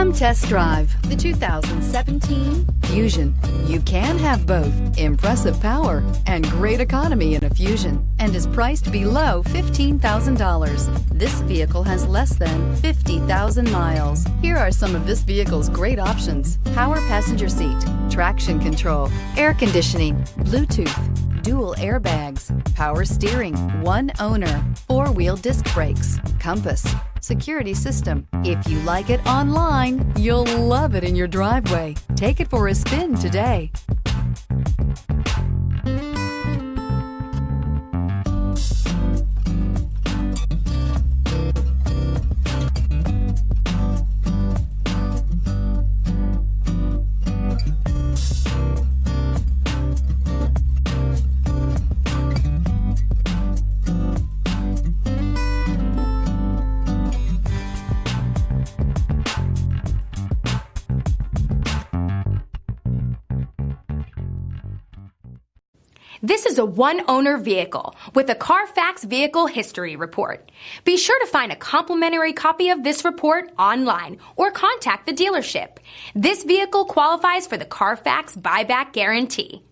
Come test drive the 2017 Fusion. You can have both impressive power and great economy in a Fusion, and is priced below $15,000. This vehicle has less than 50,000 miles. Here are some of this vehicle's great options: power passenger seat, traction control, air conditioning, Bluetooth, dual airbags, power steering, one owner, four-wheel disc brakes, compass, security system. If you like it online, you'll love it in your driveway. Take it for a spin today. This is a one-owner vehicle with a CARFAX Vehicle History Report. Be sure to find a complimentary copy of this report online or contact the dealership. This vehicle qualifies for the CARFAX Buyback Guarantee.